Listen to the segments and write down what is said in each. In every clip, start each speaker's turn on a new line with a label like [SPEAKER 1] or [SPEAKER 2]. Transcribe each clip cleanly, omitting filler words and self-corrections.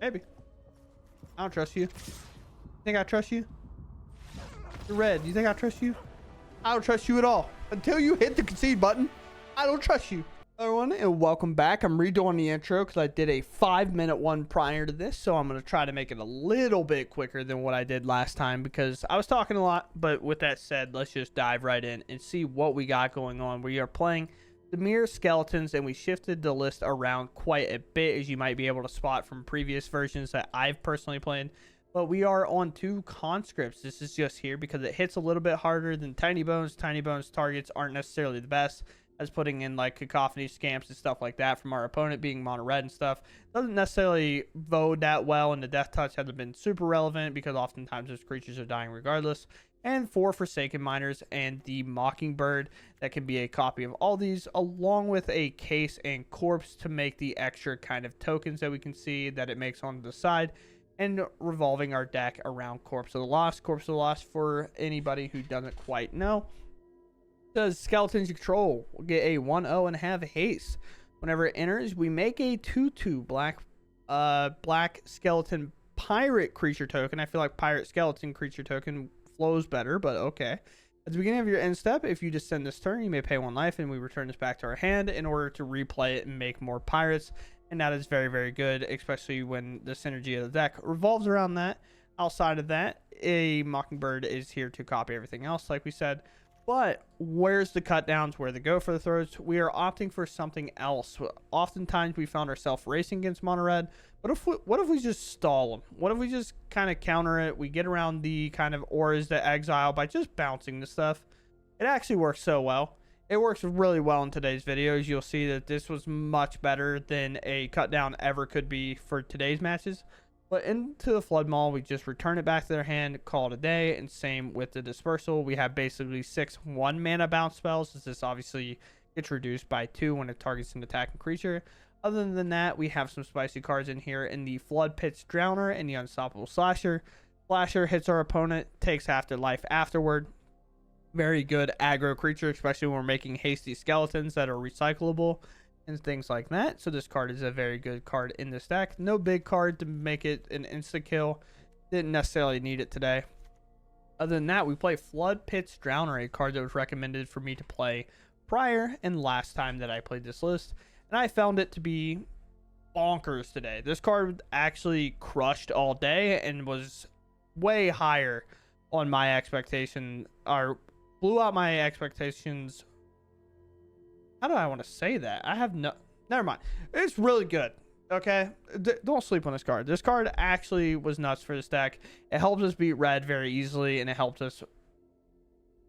[SPEAKER 1] Maybe. I don't trust you. Think I trust you? You're red. You think I trust you? I don't trust you at all. Until you hit the concede button, I don't trust you. Hello everyone, and welcome back. I'm redoing the intro because I did a 5-minute one prior to this, so I'm going to try to make it a little bit quicker than what I did last time because I was talking a lot. But with that said, let's just dive right in and see what we got going on. We are playing the Mere Skeletons, and we shifted the list around quite a bit, as you might be able to spot from previous versions that I've personally played. But we are on 2 conscripts. This is just here because it hits a little bit harder than Tiny Bones. Tiny Bones targets aren't necessarily the best, as putting in like cacophony scamps and stuff like that from our opponent being Monored and stuff doesn't necessarily vote that well, and the death touch hasn't been super relevant because oftentimes those creatures are dying regardless. And 4 Forsaken Miners and the Mockingbird that can be a copy of all these, along with a case and corpse to make the extra kind of tokens that we can see that it makes on the side, and revolving our deck around Corpse of the Lost. Corpse of the Lost, for anybody who doesn't quite know, does skeletons you control will get a 1/0 and have haste. Whenever it enters, we make a 2/2 black skeleton pirate creature token. I feel like pirate skeleton creature token flows better, but okay. At the beginning of your end step, if you descend this turn, you may pay 1 life, and we return this back to our hand in order to replay it and make more pirates. And that is very, very good, especially when the synergy of the deck revolves around that. Outside of that, a Mockingbird is here to copy everything else, like we said. But where's the cut downs, where the go for the throws? We are opting for something else. Oftentimes we found ourselves racing against Monored, but what if we just stall them? What if we just kind of counter it? We get around the kind of auras that exile by just bouncing the stuff. It actually works so well. It works really well in today's videos. You'll see that this was much better than a cut down ever could be for today's matches. But Into the Flood Maw, we just return it back to their hand, call it a day. And same with the Dispersal. We have basically 6 1-mana bounce spells, as this obviously gets reduced by 2 when it targets an attacking creature. Other than that, we have some spicy cards in here in the Floodpits Drowner and the Unstoppable Slasher. Slasher hits our opponent, takes half their life afterward. Very good aggro creature, especially when we're making hasty skeletons that are recyclable and things like that. So this card is a very good card in this deck. No big card to make it an insta kill. Didn't necessarily need it today. Other than that, we play Floodpits Drowner, a card that was recommended for me to play prior and last time that I played this list, and I found it to be bonkers today. This card actually crushed all day and was way higher on my expectation, or blew out my expectations. How do I want to say that? I have no... Never mind. It's really good. Okay? Don't sleep on this card. This card actually was nuts for this deck. It helped us beat red very easily, and it helped us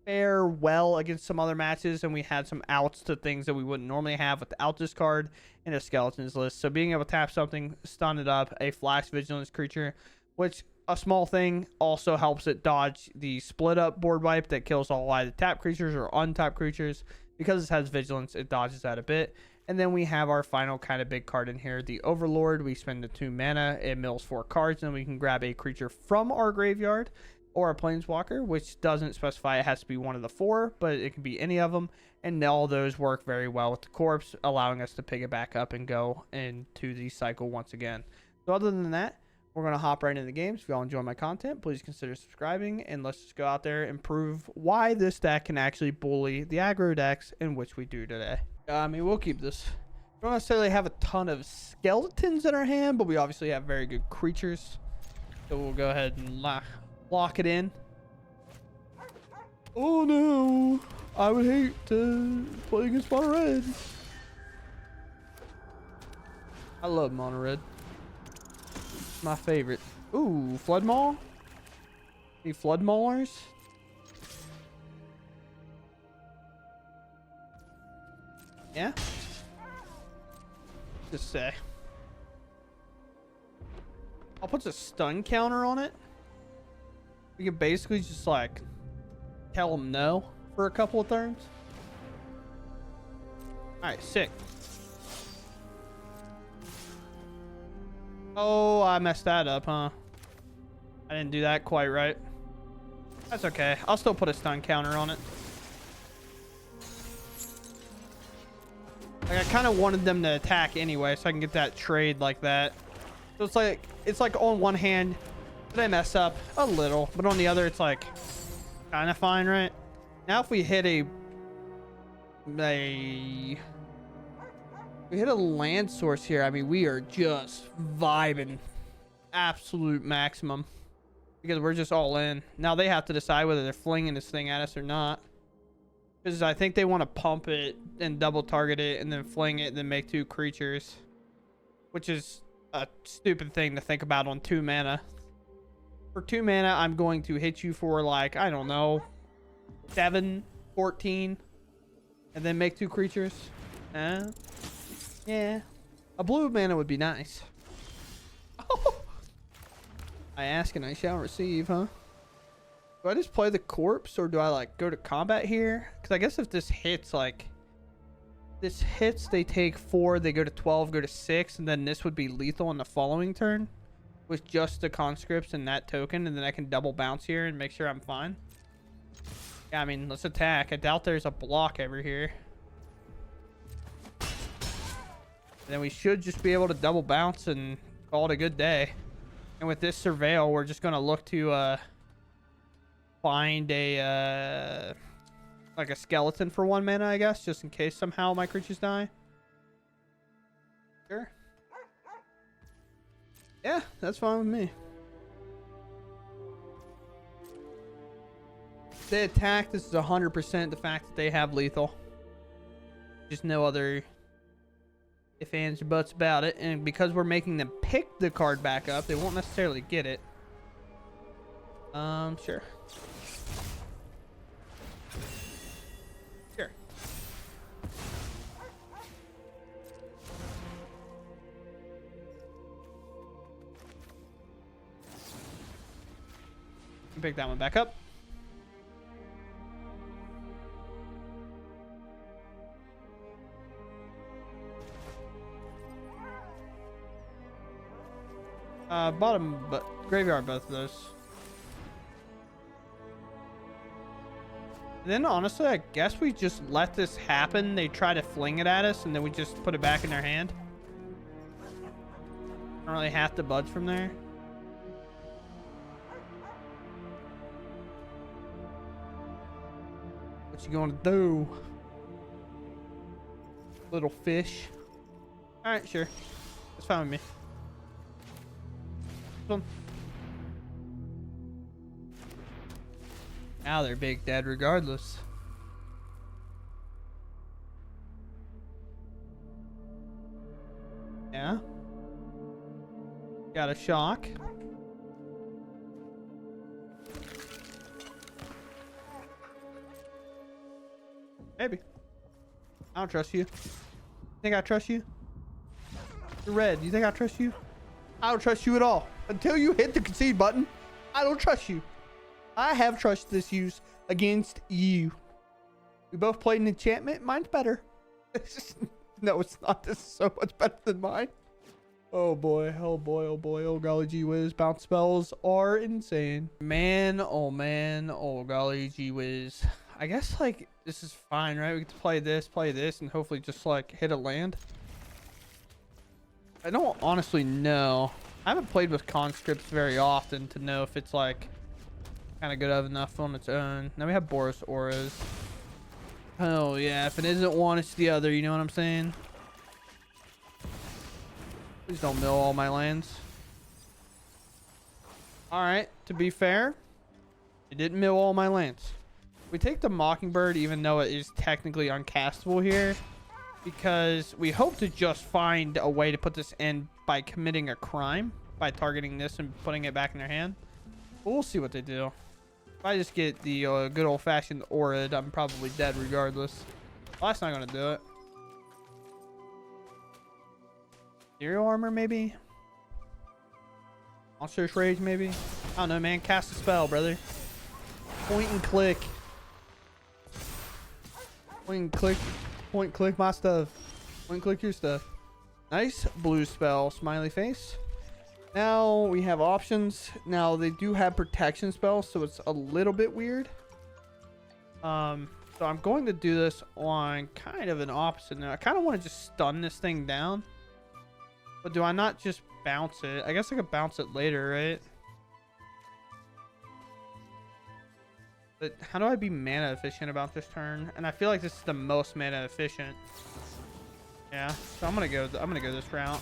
[SPEAKER 1] fare well against some other matches, and we had some outs to things that we wouldn't normally have without this card in a Skeletons list. So being able to tap something, stun it up, a Flash Vigilance creature, which... a small thing, also helps it dodge the split up board wipe that kills all either tap creatures or untapped creatures. Because it has vigilance, it dodges that a bit. And then we have our final kind of big card in here, the Overlord. We spend the 2 mana, it mills 4 cards, and we can grab a creature from our graveyard or a planeswalker, which doesn't specify it has to be one of the 4, but it can be any of them. And all those work very well with the corpse, allowing us to pick it back up and go into the cycle once again. So other than that, we're going to hop right into the games. If y'all enjoy my content, please consider subscribing, and let's just go out there and prove why this deck can actually bully the aggro decks, in which we do today. I mean, we'll keep this. We don't necessarily have a ton of skeletons in our hand, but we obviously have very good creatures. So we'll go ahead and lock it in. Oh no! I would hate to play against Monored. I love Monored. My favorite. Ooh, Flood Maw? Any Flood Maulers? Yeah? Just say. I'll put a stun counter on it. We can basically just like tell them no for a couple of turns. Alright, sick. Oh, I messed that up, huh? I didn't do that quite right. That's okay. I'll still put a stun counter on it. Like, I kind of wanted them to attack anyway, so I can get that trade like that. So it's like on one hand, they mess up a little, but on the other, it's like kind of fine, right? Now, if we hit a land source here, I mean, we are just vibing absolute maximum because we're just all in. Now they have to decide whether they're flinging this thing at us or not, because I think they want to pump it and double target it and then fling it and then make 2 creatures, which is a stupid thing to think about on 2 mana. For 2 mana, I'm going to hit you for like, I don't know, 7, 14, and then make 2 creatures. Yeah. A blue mana would be nice. I ask and I shall receive, huh? Do I just play the corpse, or do I like go to combat here? Because I guess if this hits, like, this hits, they take 4, they go to 12, go to 6, and then this would be lethal on the following turn with just the conscripts and that token, and then I can double bounce here and make sure I'm fine. Yeah, I mean, let's attack. I doubt there's a block over here. And then we should just be able to double bounce and call it a good day. And with this surveil, we're just going to look to find a like a skeleton for 1 mana, I guess, just in case somehow my creatures die. Sure. Yeah, that's fine with me. If they attack, this is 100% the fact that they have lethal. Just no other ifs, ands, or buts about it. And because we're making them pick the card back up, they won't necessarily get it. Sure. Sure. Pick that one back up. Bottom, but graveyard, both of those. And then honestly, I guess we just let this happen. They try to fling it at us, and then we just put it back in their hand. Don't really have to budge from there. What you gonna do, little fish? All right, sure. That's fine with me. Now they're big dead regardless. Yeah. Got a shock. Maybe. I don't trust you. Think I trust you? You're red. You think I trust you? I don't trust you at all. Until you hit the concede button, I don't trust you. I have trust issues against you. We both played an enchantment. Mine's better. No, it's not. This is so much better than mine. Oh boy. Oh boy. Oh boy. Oh golly gee whiz. Bounce spells are insane. Man. Oh man. Oh golly gee whiz. I guess like this is fine, right? We get to play this, and hopefully just like hit a land. I don't honestly know. I haven't played with conscripts very often to know if it's like kind of good enough on its own. Now we have Boros auras. Oh yeah, if it isn't one, it's the other. You know what I'm saying? Please don't mill all my lands. All right, to be fair, it didn't mill all my lands. We take the Mockingbird, even though it is technically uncastable here, because we hope to just find a way to put this in by committing a crime by targeting this and putting it back in their hand. But we'll see what they do. If I just get the good old-fashioned Orid, I'm probably dead regardless. Well, that's not going to do it. Ethereal armor, maybe? Monstrous Rage, maybe? I don't know, man. Cast a spell, brother. Point and click. Point and click. Point, click my stuff. Point, click your stuff. Nice blue spell, smiley face. Now we have options. Now they do have protection spells, so it's a little bit weird. So I'm going to do this on kind of an opposite note. I kind of want to just stun this thing down. But do I not just bounce it. I guess I could bounce it later, right? But how do I be mana efficient about this turn? And I feel like this is the most mana efficient. Yeah, so I'm gonna go this route.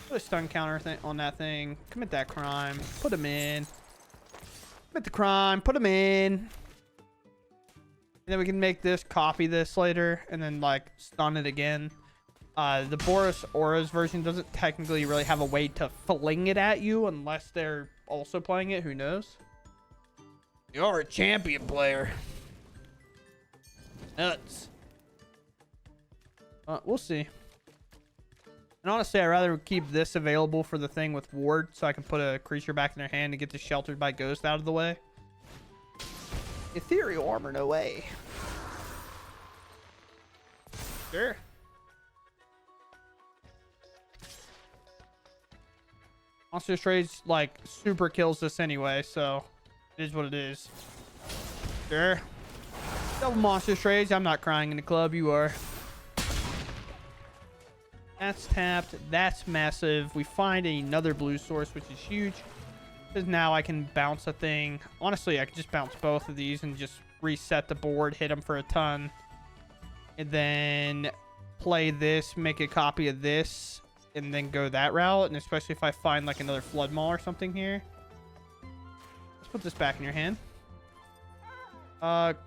[SPEAKER 1] Put a stun counter thing on that thing. Commit that crime. Put him in. Commit the crime. Put him in. And then we can make this, copy this later, and then like stun it again. The Boros Auras version doesn't technically really have a way to fling it at you unless they're also playing it. Who knows? You're a champion player. Nuts. We'll see. And honestly, I'd rather keep this available for the thing with ward so I can put a creature back in their hand and get the Sheltered by Ghost out of the way. Ethereal armor, no way. Sure. Monster Trades like super kills this anyway, so it is what it is. Sure. Double Monster Trades. I'm not crying in the club. You are. That's tapped. That's massive. We find another blue source, which is huge. Because now I can bounce a thing. Honestly, I could just bounce both of these and just reset the board, hit them for a ton. And then play this, make a copy of this, and then go that route. And especially if I find like another Flood Maw or something here. Let's put this back in your hand.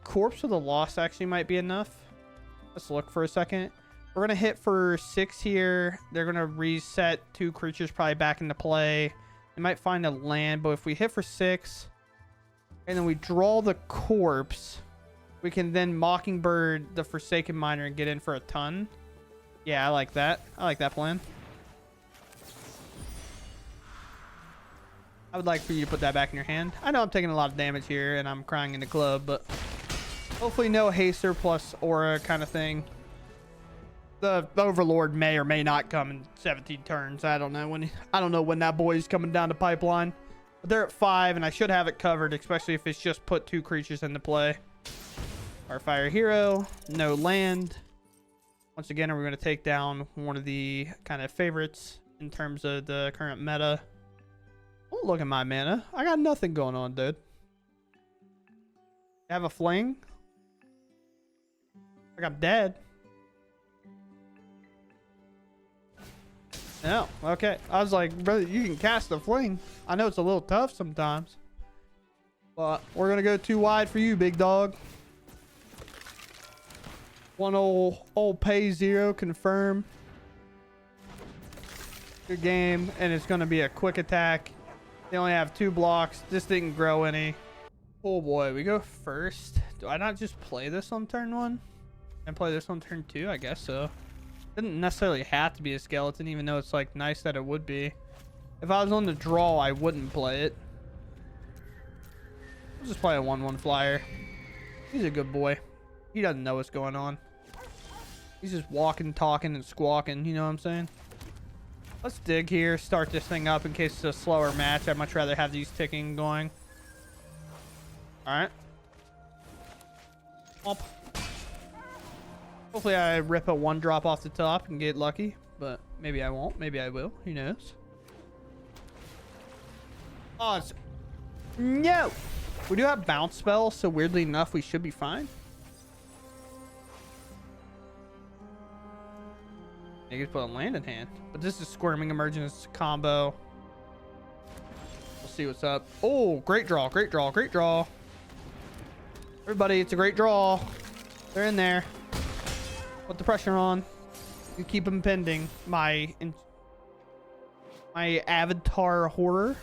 [SPEAKER 1] Corpse of the Lost actually might be enough. Let's look for a second. We're going to hit for 6 here. They're going to reset 2 creatures probably back into play. They might find a land, but if we hit for 6 and then we draw the corpse, we can then Mockingbird the Forsaken Miner and get in for a ton. Yeah, I like that. I like that plan. I would like for you to put that back in your hand. I know I'm taking a lot of damage here and I'm crying in the club, but hopefully no haster plus aura kind of thing. The Overlord may or may not come in 17 turns. I don't know when that boy is coming down the pipeline. But they're at 5 and I should have it covered, especially if it's just put 2 creatures into play. Our Fire Hero, no land. Once again, we're going to take down one of the kind of favorites in terms of the current meta. Oh, look at my mana. I got nothing going on, dude. I have a fling. Like I'm dead. No, okay. I was like, brother, you can cast a fling. I know it's a little tough sometimes. But we're going to go too wide for you, big dog. One old pay 0 confirm. Good game. And it's going to be a quick attack. They only have 2 blocks. This didn't grow any. Oh boy, we go first. Do I not just play this on turn 1? And play this on turn 2? I guess so. Didn't necessarily have to be a skeleton, even though it's like nice that it would be. If I was on the draw, I wouldn't play it. I'll just play a 1/1 flyer. He's a good boy. He doesn't know what's going on. He's just walking, talking, and squawking. You know what I'm saying? Let's dig here. Start this thing up in case it's a slower match. I'd much rather have these ticking going. Alright. Hopefully I rip a 1-drop off the top and get lucky. But maybe I won't. Maybe I will. Who knows? Oh, it's... No! We do have bounce spells, so weirdly enough, we should be fine. You can put a land in hand. But this is Squirming Emergence combo. We'll see what's up. Oh, great draw, great draw, great draw. Everybody, it's a great draw. They're in there. Put the pressure on. You keep them pending. My avatar horror.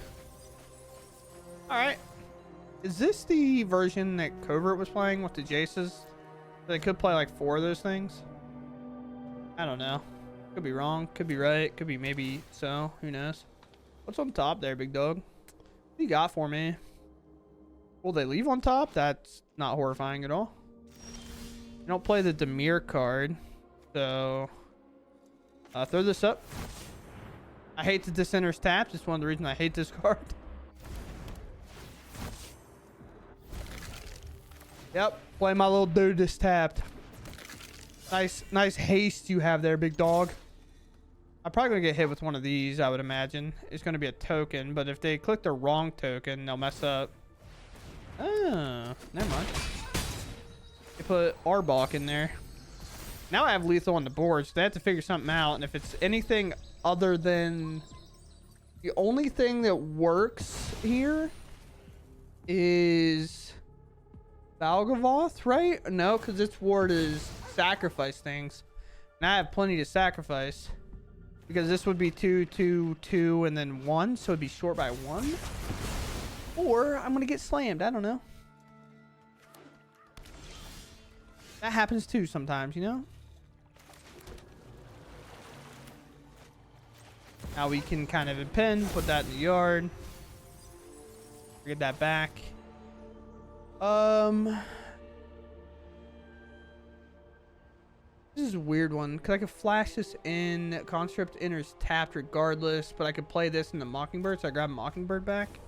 [SPEAKER 1] Alright. Is this the version that Covert was playing with the Jaces? They could play like 4 of those things. I don't know. Could be wrong. Could be right. Could be maybe so. Who knows? What's on top there, big dog? What do you got for me? Will they leave on top? That's not horrifying at all. You don't play the Dimir card. So throw this up. I hate that this enters tapped. It's one of the reasons I hate this card. Yep. Play my little dude this tapped. Nice haste you have there, big dog. I'm probably gonna get hit with one of these, I would imagine. It's gonna be a token, but if they click the wrong token, they'll mess up. Oh, never mind. They put Arbok in there. Now I have lethal on the board, so they have to figure something out. And if it's anything other than... The only thing that works here is Valgavoth, right? No, because its ward is sacrifice things. And I have plenty to sacrifice. Because this would be 2, 2, 2, and then 1. So it'd be short by 1. Or I'm going to get slammed. I don't know. That happens too sometimes, you know? Now we can kind of impin, put that in the yard. Get that back. This is a weird one because I could flash this in. Conscript enters tapped regardless, but I could play this in the Mockingbird, so I grab Mockingbird back.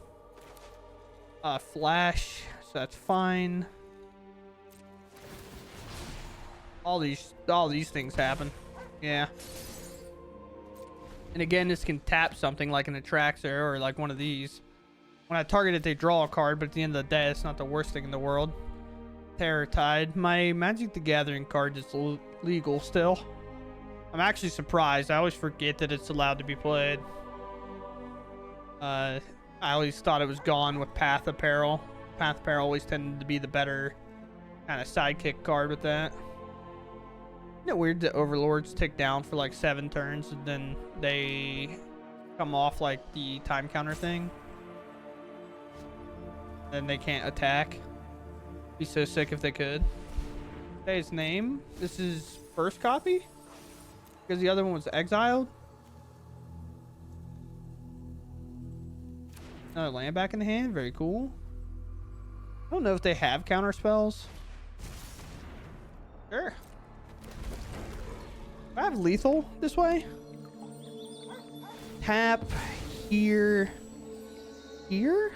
[SPEAKER 1] Flash, so that's fine. All these things happen. Yeah. And again, this can tap something like an Atraxer or like one of these. When I target it, they draw a card, but at the end of the day, it's not the worst thing in the world. Terror Tide. My Magic the Gathering card is legal still. I'm actually surprised. I always forget that it's allowed to be played. I always thought it was gone with Path Apparel. Path Apparel always tended to be the better kind of sidekick card with that. Isn't it weird that Overlords tick down for like 7 turns and then they come off like the time counter thing? Then they can't attack. Be so sick if they could. Say his name. This is first copy? Because the other one was exiled? Another land back in the hand. Very cool. I don't know if they have counter spells. Sure. I have lethal this way. Tap here. Here?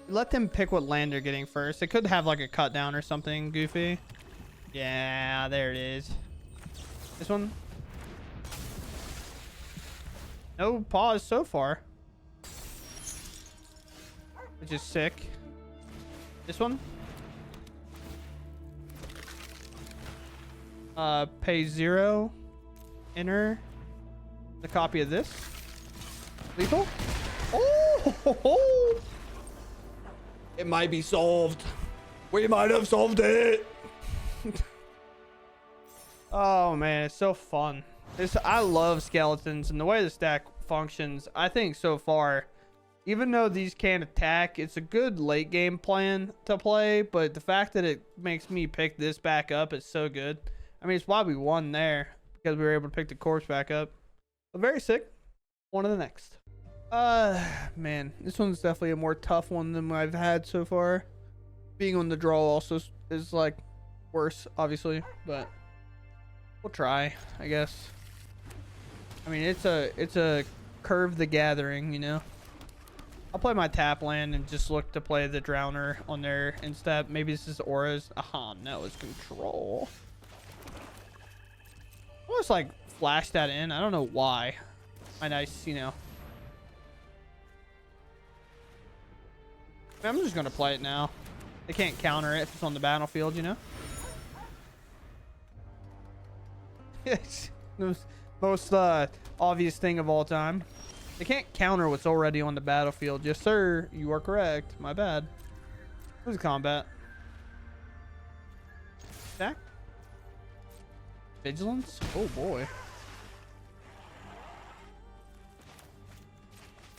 [SPEAKER 1] Let them pick what land they're getting first. They could have like a cut down or something goofy. Yeah, there it is. This one. No pause so far. Which is sick. This one. Pay 0. Enter the copy of this. Lethal. Oh! It might be solved. We might have solved it. Oh man, it's so fun. I love skeletons and the way the stack functions. I think so far, even though these can't attack, it's a good late game plan to play. But the fact that it makes me pick this back up is so good. I mean, it's why we won there, because we were able to pick the corpse back up. But very sick. On to the next. Man, this one's definitely a more tough one than I've had so far. Being on the draw also is like worse, obviously, but we'll try, I guess. I mean, it's a curve the gathering, you know. I'll play my tap land and just look to play the Drowner on their instep. Maybe this is auras. Aha, no, it's control. I'll just like flash that in. I don't know why. My nice, you know. I'm just gonna play it now. They can't counter it if it's on the battlefield, you know. It's the most obvious thing of all time. They can't counter what's already on the battlefield. Yes, sir. You are correct. My bad. Where's the combat? Stack? Vigilance? Oh boy.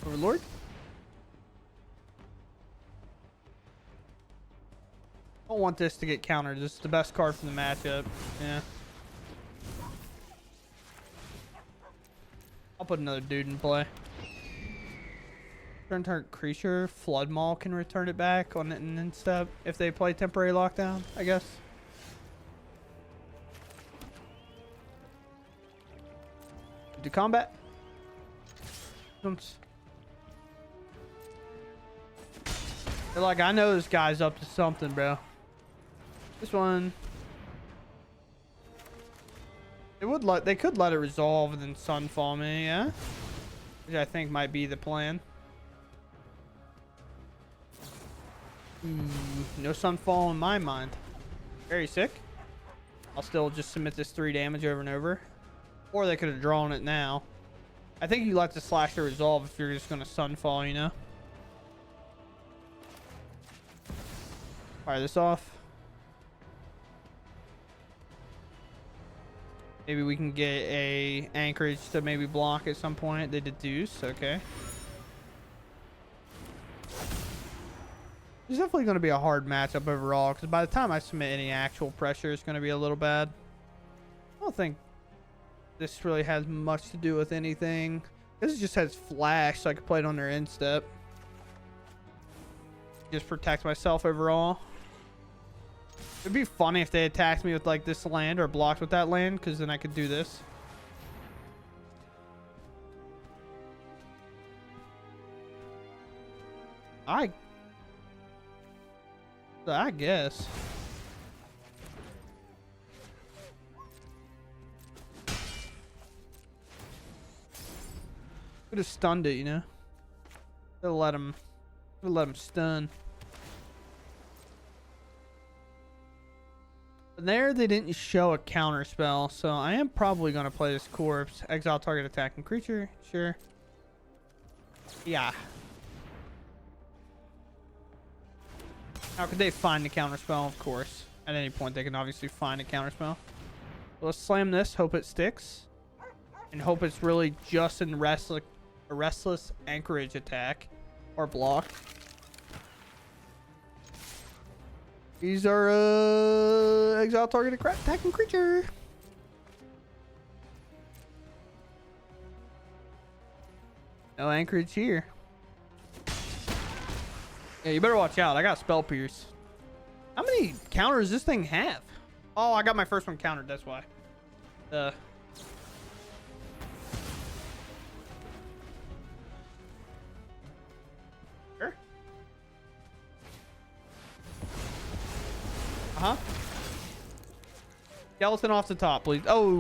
[SPEAKER 1] Overlord? I don't want this to get countered. This is the best card from the matchup. Yeah. I'll put another dude in play. Turn target creature. Flood Maw can return it back on an instep if they play temporary lockdown, I guess. Do combat. They're like, I know this guy's up to something, bro. This one. It They could let it resolve and then Sunfall me, yeah? Which I think might be the plan. No Sunfall in my mind. Very sick. I'll still just submit this 3 damage over and over. Or they could have drawn it now. I think you let the Slasher resolve if you're just going to Sunfall, you know? Fire this off. Maybe we can get a anchorage to maybe block at some point. They deduce, okay. It's definitely going to be a hard matchup overall, because by the time I submit any actual pressure, it's going to be a little bad. I don't think this really has much to do with anything. This just has flash, so I can play it on their instep. Just protect myself overall. It'd be funny if they attacked me with like this land or blocked with that land, because then I could do this. I guess. Could have stunned it, you know. Could have let him stun. But there, they didn't show a counter spell, so I am probably gonna play this corpse. Exile target attacking creature. Sure. Yeah. How could they find the counter spell? Of course. At any point, they can obviously find a counter spell. So let's slam this. Hope it sticks. And hope it's really just in a restless anchorage attack. Or block. These are exile target attacking creature. No anchorage here. Yeah, you better watch out. I got Spell Pierce. How many counters does this thing have? Oh, I got my first one countered. That's why. Sure. Skeleton off the top, please. Oh,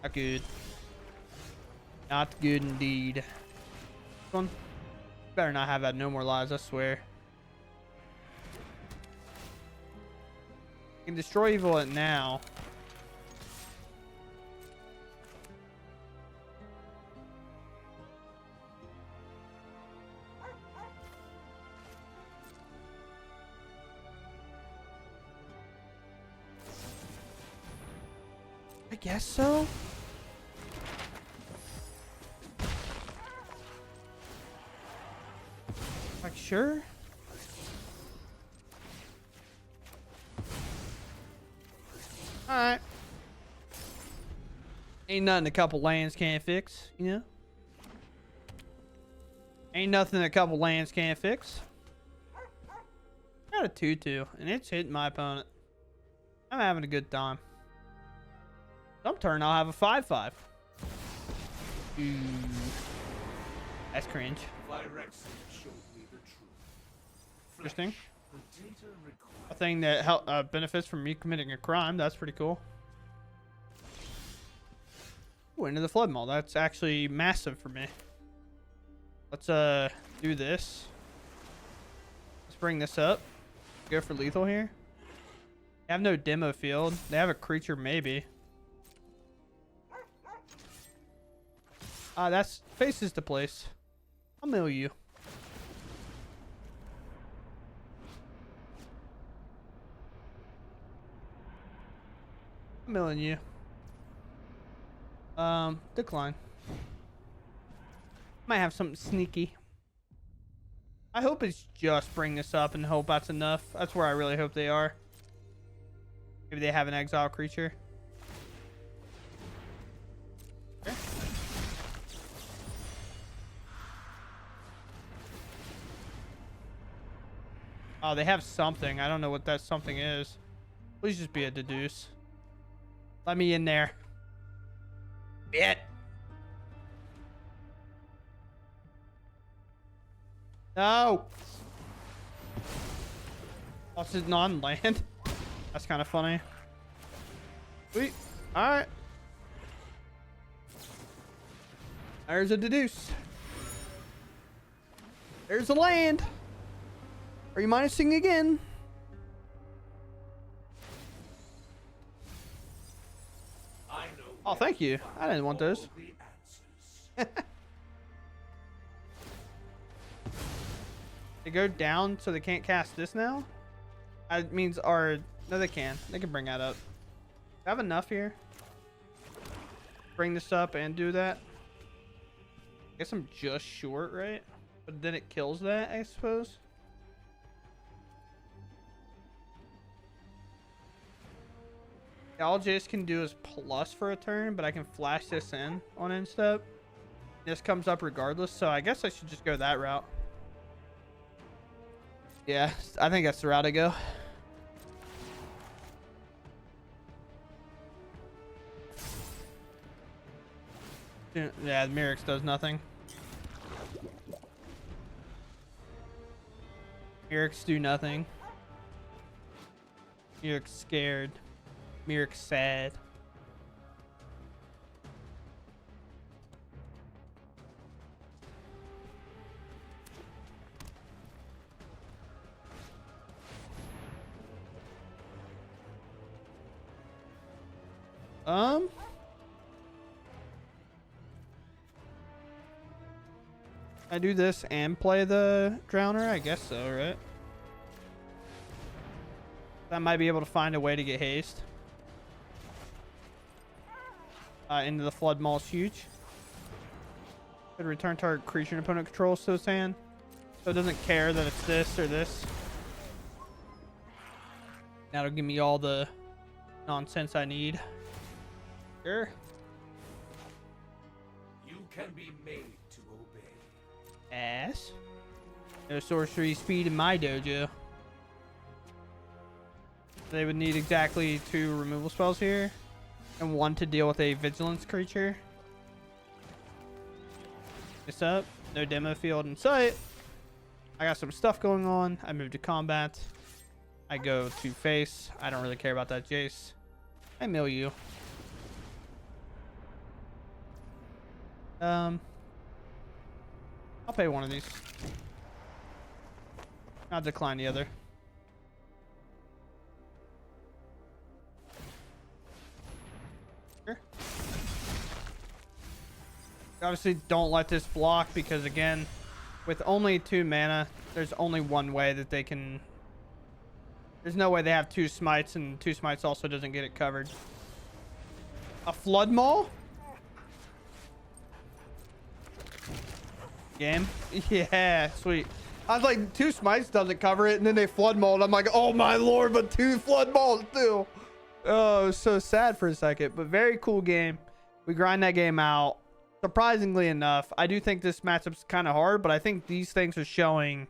[SPEAKER 1] not good. Not good indeed. This one. Better not have that no more lives, I swear. You can destroy evil it now. I guess so. Like, sure. Alright. Ain't nothing a couple lands can't fix, you know? Ain't nothing a couple lands can't fix. Got a 2/2, and it's hitting my opponent. I'm having a good time. Some turn I'll have a 5/5. Ooh. That's cringe. Interesting. A thing that benefits from me committing a crime. That's pretty cool. Ooh, Into the Flood Maw. That's actually massive for me. Let's do this. Let's bring this up. Go for lethal here. They have no demo field. They have a creature maybe. That's faces to place. I'll mill you. I'm milling you. Decline. Might have something sneaky. I hope it's just bring this up and hope that's enough. That's where I really hope they are. Maybe they have an exile creature. Okay. Oh, they have something. I don't know what that something is. Please just be a deduce. Let me in there. Bit. No. Oh, this is non-land. That's kind of funny. Sweet. All right. There's a deduce. There's a land. Are you minusing again? Oh, thank you. I didn't want those. They go down so they can't cast this now? That means our... No, they can. They can bring that up. I have enough here. Bring this up and do that. I guess I'm just short, right? But then it kills that, I suppose. All Jace can do is plus for a turn, but I can flash this in on end step. This comes up regardless, so I guess I should just go that route. Yeah, I think that's the route I go. Yeah, Mirix does nothing. Mirix do nothing. Mirix scared. Mirix sad. I do this and play the Drowner? I guess so, right? I might be able to find a way to get haste. Into the Flood Maw is huge. Could return target creature and opponent controls to his hand. So it doesn't care that it's this or this. That'll give me all the nonsense I need. Sure.
[SPEAKER 2] You can be made to obey.
[SPEAKER 1] Ass. No sorcery speed in my dojo. They would need exactly 2 removal spells here. And 1 to deal with a vigilance creature. This up. No demo field in sight. I got some stuff going on. I move to combat. I go to face. I don't really care about that Jace. I mill you. I'll pay one of these. I'll decline the other. Sure. Obviously, don't let this block because, again, with only 2 mana, there's only one way that they can... There's no way they have 2 smites, and 2 smites also doesn't get it covered. A Flood Maw? Game? Yeah, sweet. I was like, 2 smites doesn't cover it, and then they Flood Maw. I'm like, oh my lord, but 2 Flood Maws too. Oh, it was so sad for a second, but very cool game. We grind that game out. Surprisingly enough, I do think this matchup's kind of hard, but I think these things are showing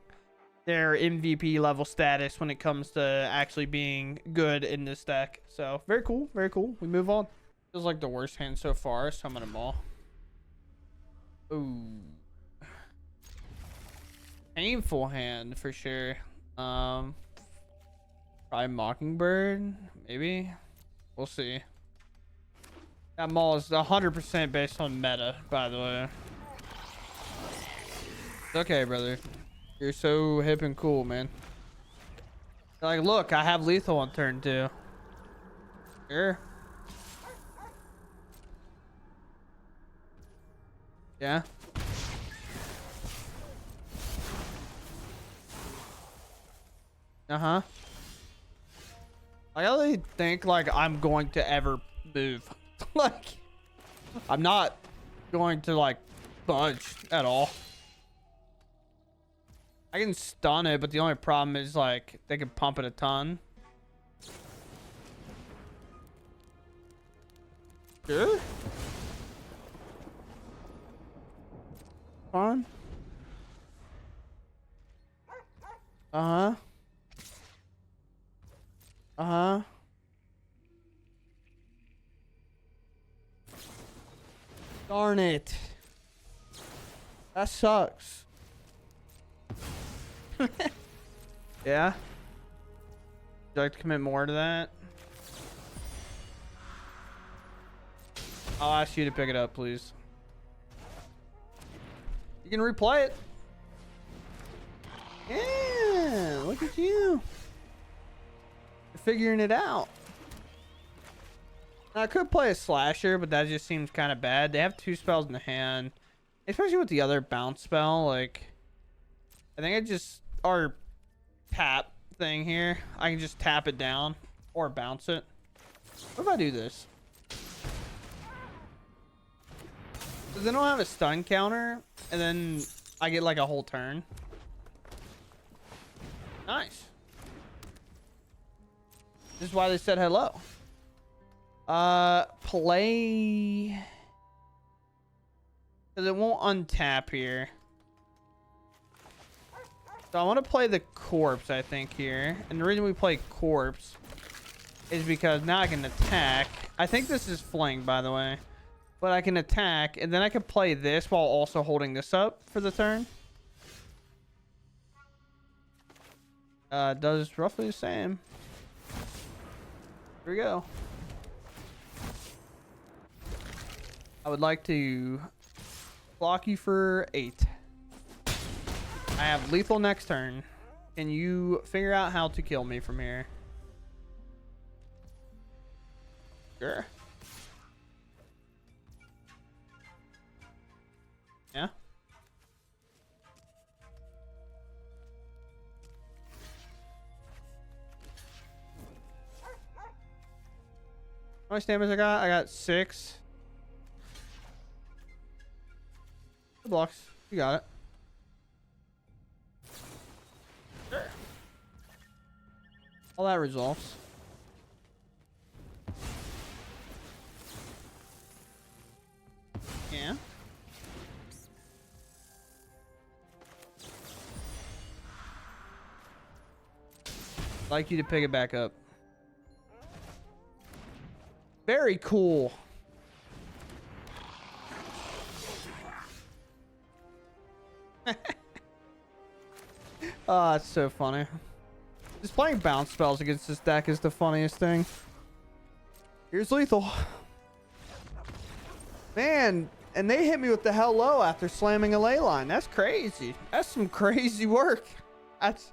[SPEAKER 1] their MVP level status when it comes to actually being good in this deck. So very cool, very cool. We move on. Feels like the worst hand so far. Summon them all. Ooh, painful hand for sure. Probably Mockingbird, maybe. We'll see. That Maw is 100% based on meta, by the way. It's okay, brother. You're so hip and cool, man. Like, look, I have lethal on turn 2. Sure. Yeah. Uh-huh. I really think, like, I'm going to ever move. Like, I'm not going to, like, budge at all. I can stun it, but the only problem is, like, they can pump it a ton. Sure. Fun. Uh-huh. Uh-huh. Darn it. That sucks. Yeah. Would you like to commit more to that? I'll ask you to pick it up, please. You can replay it. Yeah, look at you. You're figuring it out. Now, I could play a slasher, but that just seems kind of bad. They have 2 spells in the hand, especially with the other bounce spell. Like, I think I just our tap thing here. I can just tap it down or bounce it. What if I do this? So they don't have a stun counter, and then I get like a whole turn. Nice. This is why they said hello. Play. Because it won't untap here. So I want to play the corpse, I think, here. And the reason we play corpse is because now I can attack. I think this is flank, by the way. But I can attack, and then I can play this while also holding this up for the turn. Does roughly the same. Here we go. I would like to block you for 8. I have lethal next turn. Can you figure out how to kill me from here? Sure. Yeah. How much damage I got? I got 6. Good blocks. You got it. Sure. All that resolves. Yeah. I'd like you to pick it back up. Very cool. Oh, that's so funny. Just playing bounce spells against this deck is the funniest thing. Here's lethal. Man, and they hit me with the hello after slamming a ley line. That's crazy. That's some crazy work. That's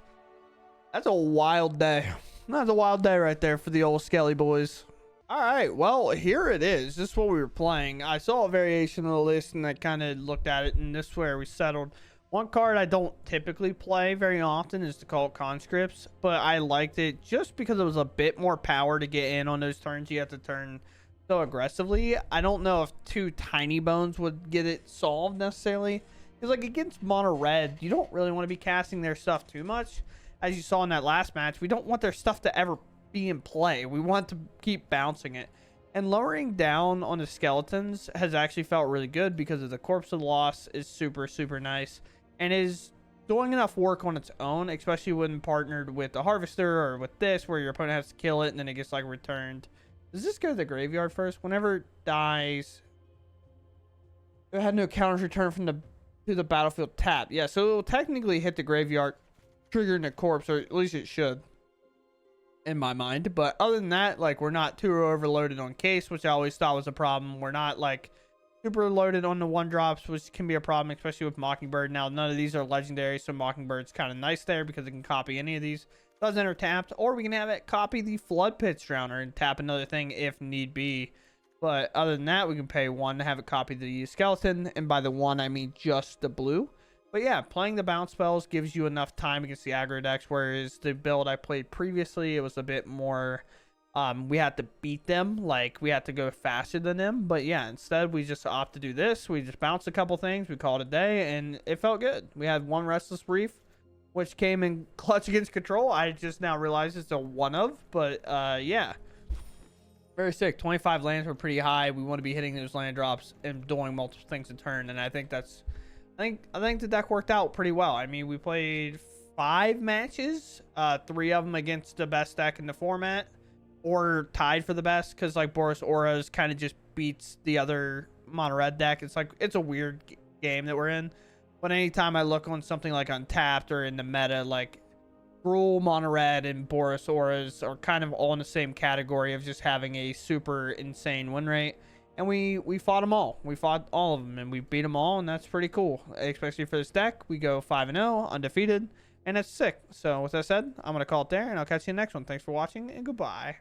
[SPEAKER 1] a wild day. That's a wild day right there for the old Skelly boys. All right, well, here it is. This is what we were playing. I saw a variation of the list, and I kind of looked at it, and this is where we settled. One card I don't typically play very often is the Cult Conscripts, but I liked it just because it was a bit more power to get in on those turns. You have to turn so aggressively. I don't know if 2 tiny bones would get it solved necessarily, because like against mono red, you don't really want to be casting their stuff too much. As you saw in that last match, we don't want their stuff to ever be in play. We want to keep bouncing it, and lowering down on the skeletons has actually felt really good because of the Corpse of the Lost is super nice and is doing enough work on its own, especially when partnered with the Harvester or with this where your opponent has to kill it and then it gets like returned. Does this go to the graveyard first? Whenever it dies, it had no counters returned from the battlefield tap. Yeah, so it will technically hit the graveyard, triggering the corpse, or at least it should in my mind. But other than that, like, we're not too overloaded on case, which I always thought was a problem. We're not like super loaded on the 1-drops, which can be a problem, especially with Mockingbird. Now, none of these are legendary, so Mockingbird's kind of nice there because it can copy any of these. Does enter tapped, or we can have it copy the Floodpits Drowner and tap another thing if need be. But other than that, we can pay 1 to have it copy the skeleton, and by the 1 I mean just the blue. But yeah, playing the bounce spells gives you enough time against the aggro decks, whereas the build I played previously, it was a bit more, we had to beat them, like we had to go faster than them. But yeah, instead we just opt to do this. We just bounced a couple things, we called it a day, and it felt good. We had 1 Restless Reef, which came in clutch against control. I just now realized it's a 1 of, but yeah. Very sick. 25 lands were pretty high. We want to be hitting those land drops and doing multiple things a turn, and I think that's I think the deck worked out pretty well. I mean, we played 5 matches, 3 of them against the best deck in the format, or tied for the best, because like Boros Auras kind of just beats the other mono red deck. It's like, it's a weird game that we're in. But anytime I look on something like Untapped or in the meta, like Gruul, mono red, and Boros Auras are kind of all in the same category of just having a super insane win rate. and we fought them all. We fought all of them, and we beat them all, and that's pretty cool. Especially for this deck, we go 5-0, undefeated, and it's sick. So with that said, I'm gonna call it there, and I'll catch you in the next one. Thanks for watching, and goodbye.